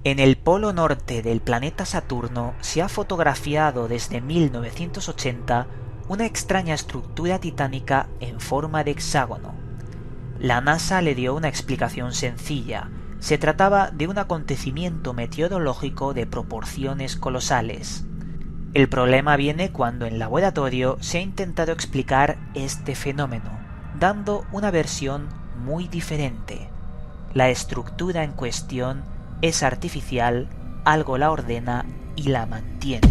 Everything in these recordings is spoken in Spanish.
En el polo norte del planeta Saturno se ha fotografiado desde 1980 una extraña estructura titánica en forma de hexágono. La NASA le dio una explicación sencilla. Se trataba de un acontecimiento meteorológico de proporciones colosales. El problema viene cuando en laboratorio se ha intentado explicar este fenómeno, dando una versión muy diferente. La estructura en cuestión es artificial, algo la ordena y la mantiene.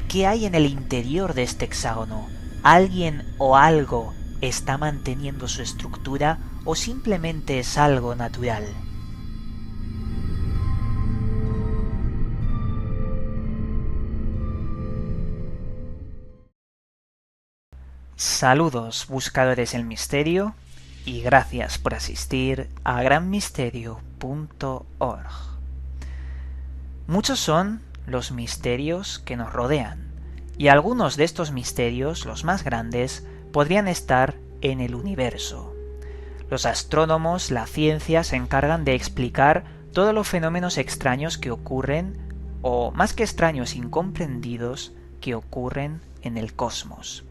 ¿Qué hay en el interior de este hexágono? ¿Alguien o algo está manteniendo su estructura o simplemente es algo natural? Saludos buscadores del misterio y gracias por asistir a granmisterio.org. Muchos son los misterios que nos rodean, y algunos de estos misterios, los más grandes, podrían estar en el universo. Los astrónomos, la ciencia, se encargan de explicar todos los fenómenos extraños que ocurren, o más que extraños, incomprendidos, que ocurren en el cosmos.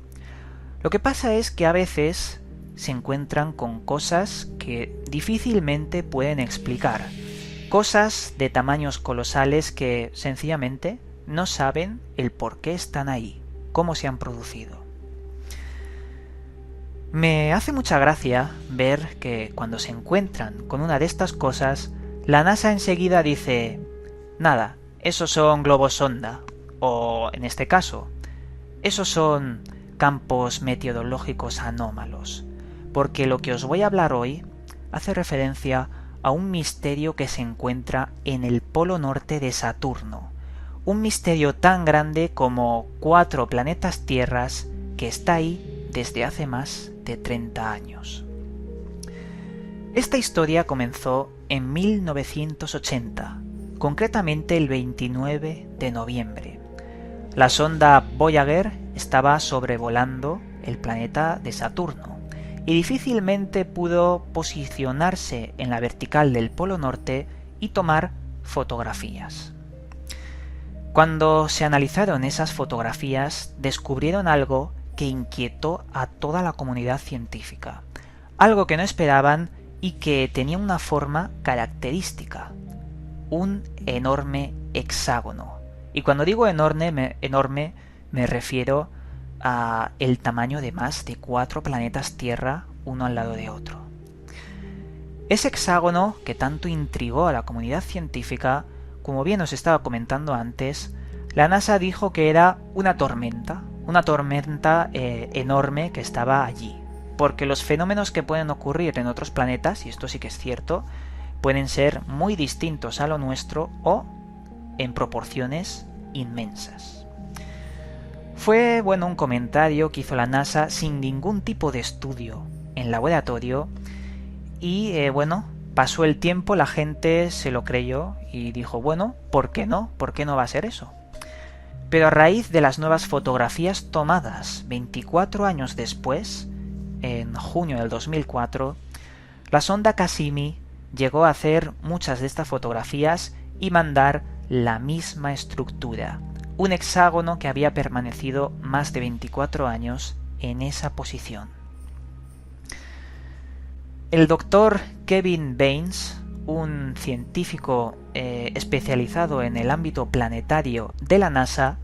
Lo que pasa es que a veces se encuentran con cosas que difícilmente pueden explicar. Cosas de tamaños colosales que sencillamente no saben el por qué están ahí, cómo se han producido. Me hace mucha gracia ver que cuando se encuentran con una de estas cosas, la NASA enseguida dice: nada, esos son globos sonda, o en este caso, esos son campos meteorológicos anómalos, porque lo que os voy a hablar hoy hace referencia a un misterio que se encuentra en el polo norte de Saturno, un misterio tan grande como 4 planetas tierras que está ahí desde hace más de 30 años. Esta historia comenzó en 1980, concretamente el 29 de noviembre. La sonda Voyager estaba sobrevolando el planeta de Saturno y difícilmente pudo posicionarse en la vertical del polo norte y tomar fotografías. Cuando se analizaron esas fotografías, descubrieron algo que inquietó a toda la comunidad científica, algo que no esperaban y que tenía una forma característica: un enorme hexágono. Y cuando digo enorme me refiero a el tamaño de más de 4 planetas Tierra uno al lado de otro. Ese hexágono que tanto intrigó a la comunidad científica, como bien os estaba comentando antes, la NASA dijo que era una tormenta enorme que estaba allí, porque los fenómenos que pueden ocurrir en otros planetas, y esto sí que es cierto, pueden ser muy distintos a lo nuestro o en proporciones inmensas. Fue, un comentario que hizo la NASA sin ningún tipo de estudio en laboratorio y, pasó el tiempo, la gente se lo creyó y dijo, ¿por qué no? ¿Por qué no va a ser eso? Pero a raíz de las nuevas fotografías tomadas 24 años después, en junio del 2004, la sonda Cassini llegó a hacer muchas de estas fotografías y mandar la misma estructura, un hexágono que había permanecido más de 24 años en esa posición. El doctor Kevin Baines, un científico especializado en el ámbito planetario de la NASA,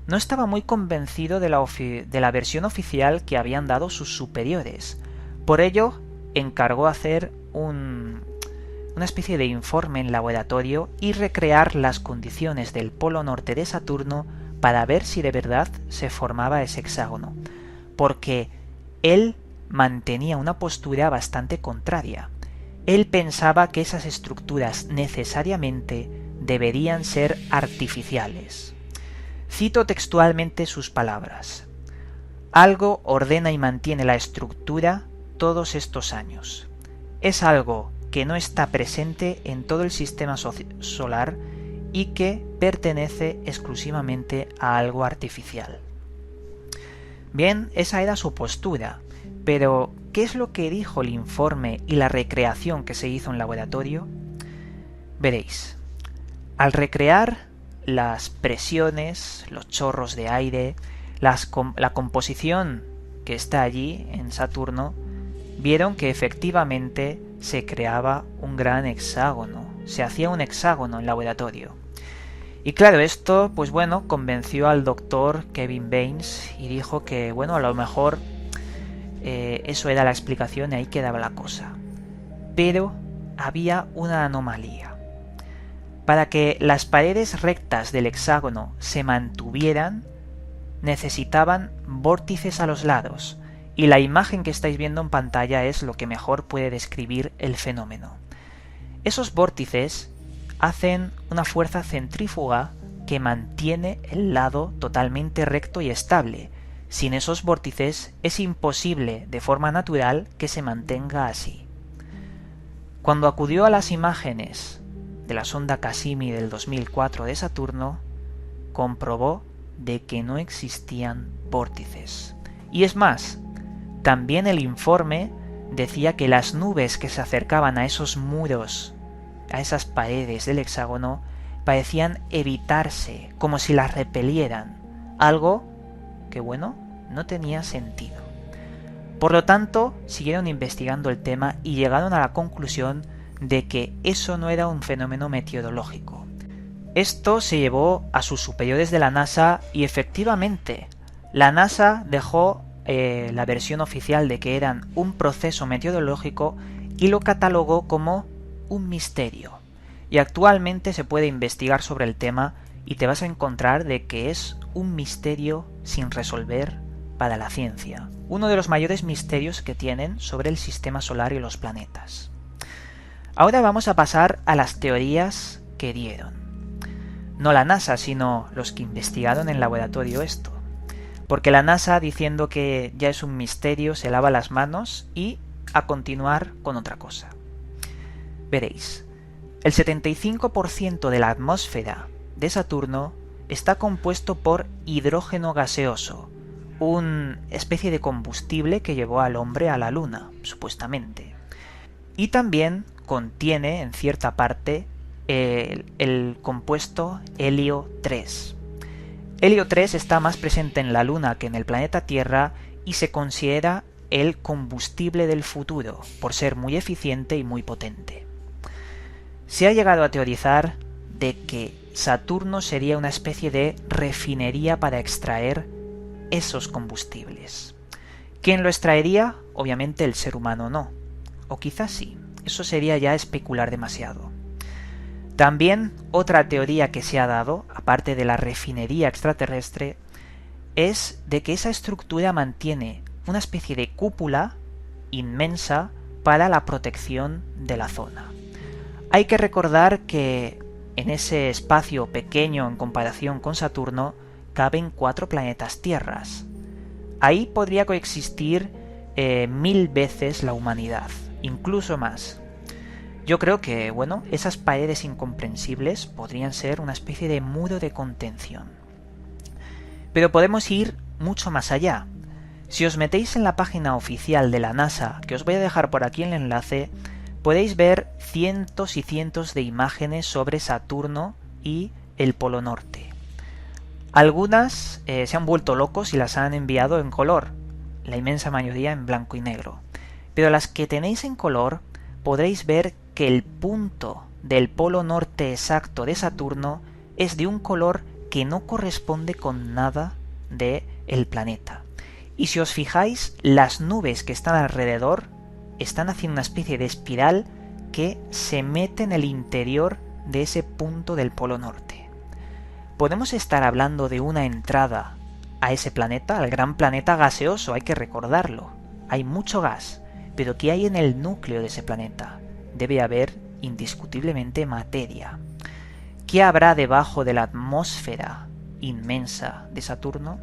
no estaba muy convencido de la versión oficial que habían dado sus superiores. Por ello, encargó hacer una especie de informe en laboratorio y recrear las condiciones del polo norte de Saturno para ver si de verdad se formaba ese hexágono, porque él mantenía una postura bastante contraria. Él pensaba que esas estructuras necesariamente deberían ser artificiales. Cito textualmente sus palabras: algo ordena y mantiene la estructura todos estos años. Es algo que no está presente en todo el sistema solar y que pertenece exclusivamente a algo artificial. Bien, esa era su postura, pero ¿qué es lo que dijo el informe y la recreación que se hizo en laboratorio? Veréis, Al recrear las presiones, los chorros de aire, la composición que está allí en Saturno, vieron que efectivamente se creaba un gran hexágono, se hacía un hexágono en laboratorio. Y claro, esto, pues bueno, convenció al doctor Kevin Baines y dijo que, bueno, a lo mejor eso era la explicación y ahí quedaba la cosa. Pero había una anomalía. Para que las paredes rectas del hexágono se mantuvieran, necesitaban vórtices a los lados, y la imagen que estáis viendo en pantalla es lo que mejor puede describir el fenómeno. Esos vórtices hacen una fuerza centrífuga que mantiene el lado totalmente recto y estable. Sin esos vórtices es imposible de forma natural que se mantenga así. Cuando acudió a las imágenes de la sonda Cassini del 2004 de Saturno, comprobó de que no existían vórtices. Y es más, también el informe decía que las nubes que se acercaban a esos muros, a esas paredes del hexágono, parecían evitarse, como si las repelieran, algo que, bueno, no tenía sentido. Por lo tanto, siguieron investigando el tema y llegaron a la conclusión de que eso no era un fenómeno meteorológico. Esto se llevó a sus superiores de la NASA y efectivamente, la NASA dejó la versión oficial de que eran un proceso meteorológico y lo catalogó como un misterio. Y actualmente se puede investigar sobre el tema y te vas a encontrar de que es un misterio sin resolver para la ciencia. Uno de los mayores misterios que tienen sobre el sistema solar y los planetas. Ahora vamos a pasar a las teorías que dieron. No la NASA, sino los que investigaron en laboratorio esto. Porque la NASA, diciendo que ya es un misterio, se lava las manos y a continuar con otra cosa. Veréis, el 75% de la atmósfera de Saturno está compuesto por hidrógeno gaseoso, una especie de combustible que llevó al hombre a la Luna, supuestamente. Y también contiene, en cierta parte, el compuesto helio 3. Helio 3 está más presente en la Luna que en el planeta Tierra y se considera el combustible del futuro, por ser muy eficiente y muy potente. Se ha llegado a teorizar de que Saturno sería una especie de refinería para extraer esos combustibles. ¿Quién lo extraería? Obviamente el ser humano no. O quizás sí. Eso sería ya especular demasiado. También otra teoría que se ha dado, aparte de la refinería extraterrestre, es de que esa estructura mantiene una especie de cúpula inmensa para la protección de la zona. Hay que recordar que en ese espacio pequeño en comparación con Saturno caben 4 planetas tierras. Ahí podría coexistir 1000 veces la humanidad, incluso más. Yo creo que, bueno, esas paredes incomprensibles podrían ser una especie de muro de contención. Pero podemos ir mucho más allá. Si os metéis en la página oficial de la NASA, que os voy a dejar por aquí el enlace, podéis ver cientos y cientos de imágenes sobre Saturno y el Polo Norte. Algunas se han vuelto locos y las han enviado en color, la inmensa mayoría en blanco y negro. Pero las que tenéis en color podréis ver que el punto del polo norte exacto de Saturno es de un color que no corresponde con nada del planeta. Y si os fijáis, las nubes que están alrededor están haciendo una especie de espiral que se mete en el interior de ese punto del polo norte. Podemos estar hablando de una entrada a ese planeta, al gran planeta gaseoso, hay que recordarlo. Hay mucho gas, pero ¿qué hay en el núcleo de ese planeta? Debe haber indiscutiblemente materia. ¿Qué habrá debajo de la atmósfera inmensa de Saturno?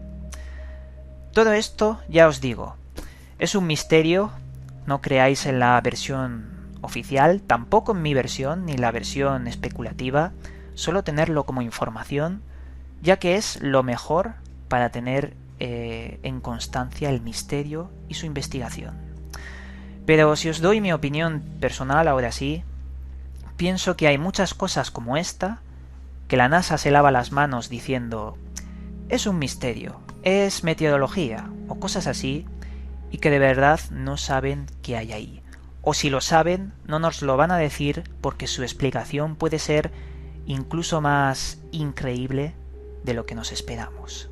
Todo esto, ya os digo, es un misterio. No creáis en la versión oficial, tampoco en mi versión ni la versión especulativa, solo tenerlo como información, ya que es lo mejor para tener en constancia el misterio y su investigación. Pero si os doy mi opinión personal ahora sí, pienso que hay muchas cosas como esta que la NASA se lava las manos diciendo «es un misterio, es meteorología» o cosas así, y que de verdad no saben qué hay ahí. O si lo saben, no nos lo van a decir porque su explicación puede ser incluso más increíble de lo que nos esperamos.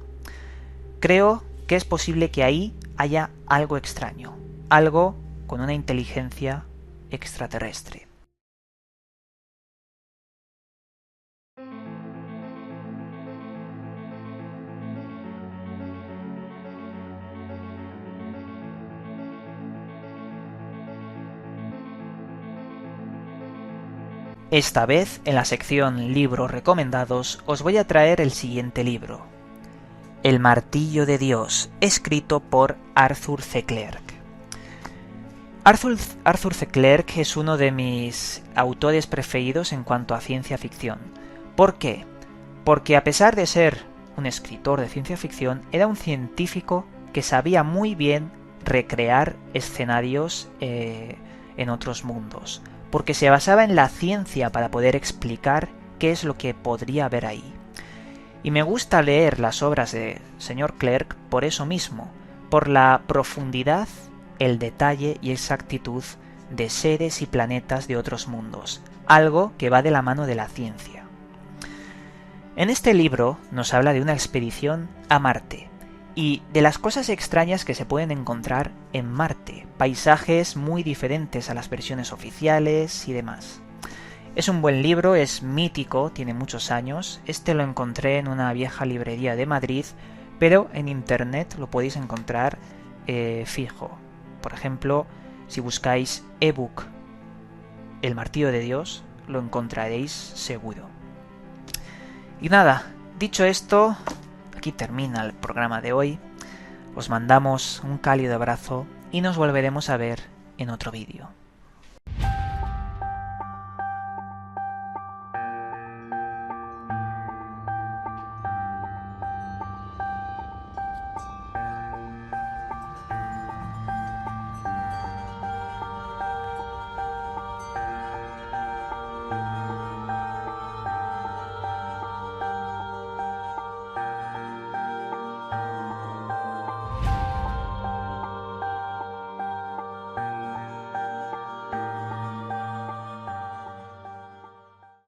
Creo que es posible que ahí haya algo extraño, algo con una inteligencia extraterrestre. Esta vez, en la sección Libros recomendados, os voy a traer el siguiente libro. El martillo de Dios, escrito por Arthur C. Clarke. Arthur C. Clarke es uno de mis autores preferidos en cuanto a ciencia ficción. ¿Por qué? Porque a pesar de ser un escritor de ciencia ficción, era un científico que sabía muy bien recrear escenarios en otros mundos, porque se basaba en la ciencia para poder explicar qué es lo que podría haber ahí. Y me gusta leer las obras de señor Clarke por eso mismo, por la profundidad, el detalle y exactitud de seres y planetas de otros mundos, algo que va de la mano de la ciencia. En este libro nos habla de una expedición a Marte y de las cosas extrañas que se pueden encontrar en Marte, paisajes muy diferentes a las versiones oficiales y demás. Es un buen libro, es mítico, tiene muchos años. Este lo encontré en una vieja librería de Madrid, pero en internet lo podéis encontrar fijo. Por ejemplo, si buscáis ebook El martillo de Dios, lo encontraréis seguro. Y nada, dicho esto, aquí termina el programa de hoy. Os mandamos un cálido abrazo y nos volveremos a ver en otro vídeo.